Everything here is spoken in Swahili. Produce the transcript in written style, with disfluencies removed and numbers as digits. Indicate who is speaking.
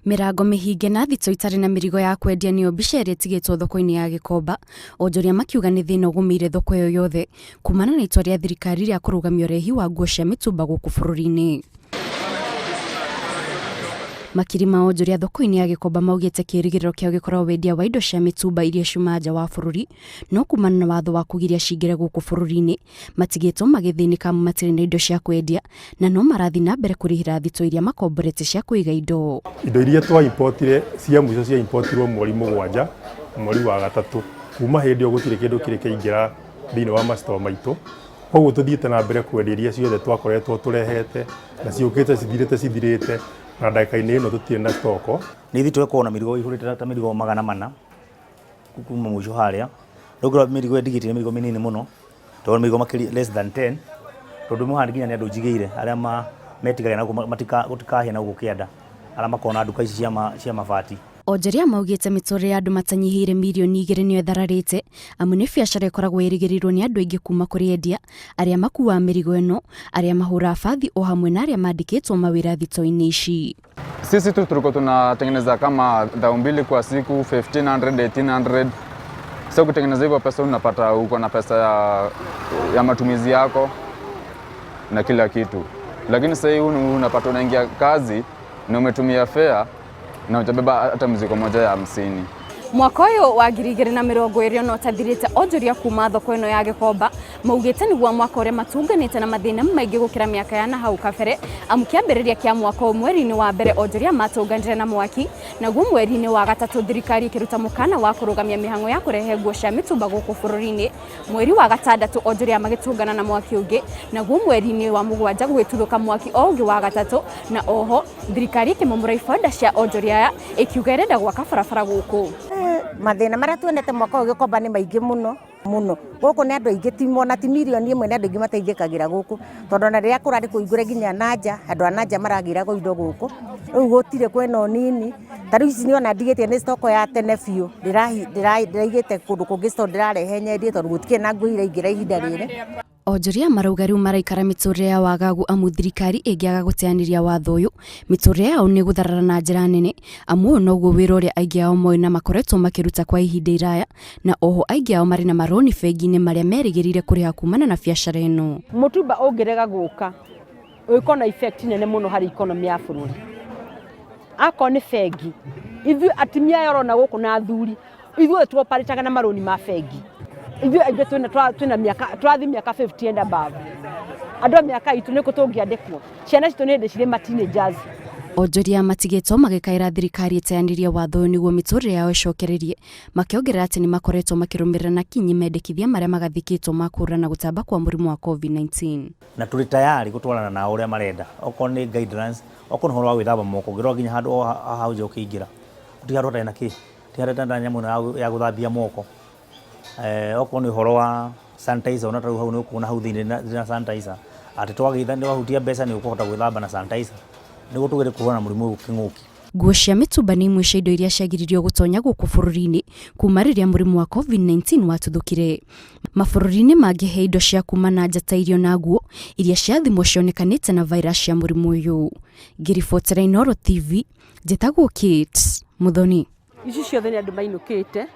Speaker 1: Mirango mihinge na thito itari na mirigo ya kwendia niyo mbica ĩrĩa ĩtigĩtwo thoko-inĩ ya Gikomba, onjoria makiuga nĩ thĩna ũgũmĩire thoko ĩyo yothe kumana na itua rĩa thirikari rĩa kũrũgamia ũrehi wa nguo cia mitumba gũkũ bũrũri-inĩ. Makiri ma onjoria thoko-inĩ ya Gikomba maugĩte kĩrĩgĩrĩro kĩao gĩkoragwo wendia wa indo cia mitumba iria ciuma nja wa bũrũri, no kumana na watho wa kũgiria cingĩre gũkũ bũrũri-inĩ matigĩtwo magĩthĩnĩka matire na indo cia kwendia, na no marathi na mbere kũrĩhĩra thito iria makomborete cia kũiga indo.
Speaker 2: Indo iria twa importire cia mũico cia importirwo mweri mũgwanja mweri wa gatatũ, kuma hĩndĩ ĩyo gũtirĩ kĩndũ kĩrĩ kĩingĩra thĩinĩ wa mastoo maitũ. Koguo tũthiĩte na mbere kwendia iria ciothe twakoretwo tũrehete na ciũkĩte cithirĩte na ndagĩka-inĩ ĩno tũtirĩ na stoko.
Speaker 3: Nĩ ithuĩ twĩkwo na mĩrigo ihũrĩte ta mĩrigo 400 kuma mũico harĩa. Rĩu mĩrigo ndigĩtire mĩrigo mĩnini mũno, tondũ mĩrigo makĩria less than 10, tondũ mũhandi nginya nĩ andũ njigĩire arĩa metigagĩra na gũtikahĩa na gũkĩenda arĩa makona nduka ici cia mabati.
Speaker 1: Onjoria maugĩte mĩtũrĩre ya andũ matanyihĩire mirioni 2 nĩyo ĩthararĩte, amu nĩ biacara ĩkoragwo ĩrĩgĩrĩirwo nĩ andũ aingĩ kuma kũrĩ endia arĩa makuaga mĩrigo ĩno, arĩa mahũra bathi o hamwe na arĩa mandĩkĩtwo mawĩra thito-inĩ ici.
Speaker 4: Sisi tu tulikuwa tunatengeneza kama 2,000 kwa siku, 1,500, 1,800. Sasa kutengeneza hivyo pesa unapata uko na pesa ya matumizi yako na kila kitu. Lakini sasa hivi unapata unaingia kazi na umetumia fare na utabeba hata mzigo moja ya 50.
Speaker 1: Mwaka ũyũ wa 2020 no tathirĩte onjoria kuma thoko ĩno ya Gikomba maugĩte nĩguo mwaka ũrĩa matunganĩte na mathĩna maingĩ gũkĩra mĩaka ya nahau kabere, amu kĩambĩrĩria kĩa mwaka mweri-inĩ wa mbere onjoria matunganire na mwaki, naguo mweri-inĩ wa gatatũ thirikari ĩkĩruta mũkana wa kũrũgamia mĩhang'o ya kũrehe nguo cia mitumba gũkũ bũrũri-inĩ. Mweri wa gatandatũ onjoria magĩtungana na mwaki ũngĩ, naguo mweri-inĩ wa mũgwanja gũgĩtuthũka mwaki o ũngĩ wa gatatũ, na oho thirikari ĩkĩmomora ibanda cia onjoria aya ĩkiuga ĩrenda gwaka barabara gũkũ.
Speaker 5: Mathĩna marĩa tuonete mwaka ũyũ Gikomba nĩ maingĩ mũno. Gũkũ nĩ andũ aingĩ timona ti mirioni 1 nĩ andũ aingĩ mateithĩkagĩra gũkũ, tondũ na rĩrĩa kũrarĩ kũingũre nginya nanja, andũ a nanja maragĩraga indo gũkũ. Rĩu gũtirĩ kwena nini. Ta rĩu ici niona ndigĩtie nĩ stoko ya tene biũ, ndĩraigĩte kũndũ kũngĩ store ndĩrarehe nyendie tondũ gũtikĩrĩ na nguo iraingĩra ihinda rĩrĩ.
Speaker 1: Onjoria marauga rĩu maraikara mĩtũrĩre ya wagagu, amu thirikari ĩngĩaga gũteanĩria watho ũyũ mĩtũrĩre yao nĩ gũtharara na njĩra nene, amu noguo wĩra ũrĩa aingĩ ao moĩ na makoretwo makĩruta kwa ihinda iraya, na oho aingĩ ao marĩ na maroni bengi-inĩ marĩa merĩgĩrĩire kũrĩha kumana na biacara ĩno.
Speaker 6: Mũtumba ũngĩrega gũka ũgĩkorwo na effect nene mũno harĩ economy ya bũrũri. Akorwo nĩ bengi, ithuĩ atumia yorona gũkũ na athuri, ithuĩ tuoparĩtaga na maroni ma bengi. Ithuĩ aingĩ twĩna mĩaka tũrathi mĩaka 50 and above. Andũ a mĩaka itũ nĩkũ tũngĩandĩkwo. Ciana citũ nĩ hĩndĩ cirĩ ma teenagers.
Speaker 1: Onjoria matigĩtwo magĩkaĩra thirikari ĩteanĩrie watho ũyũ nĩguo mĩtũrĩre yao ĩcokererie, makĩongerera atĩ nĩ makoretwo makĩrũmĩrĩra na kinyi mendekithia marĩa magathĩkĩtwo ma kũhũrana gũtamba kwa mũrimũ wa COVID-19.
Speaker 3: Na tũrĩ tayari gũtwarana na ũrĩa marenda. Okorwo nĩ guidelines, okorwo nĩ ũhoro wa gwĩthamba moko, ngĩrora nginya handũ hau nja ũkĩingĩra. Gũtirĩ handũ hatarĩ na kĩ? Gũtirĩ handũ hatarĩ na nyamũ ya gũthambia moko. Okorwo nĩ ũhoro wa sanitizer, ona tarĩu hau nĩ ũkuona hau thĩinĩ na sanitizer. Atĩ twagĩitha nĩ wahutia mbeca nĩ ũkũhota gwĩthamba na sanitizer. Nĩguo tũgere kũhũrana na mũrimũ ũyũ kĩng'ũki.
Speaker 1: Nguo cia mitumba nĩ imwe cia indo iria ciagiririo gũtonya gũkũ bũrũri-inĩ kuma rĩrĩa mũrimũ wa COVID-19 watuthũkire. Mabũrũri-inĩ mangĩ he indo cia kuma na nja ta irio na nguo iria ciathimwo cionekanĩte na virus cia mũrimũ ũyũ. Ngĩribotera Inooro TV, njĩtagwo Kate Muthoni.
Speaker 6: Ici ciothe nĩ andũ mainũkĩte.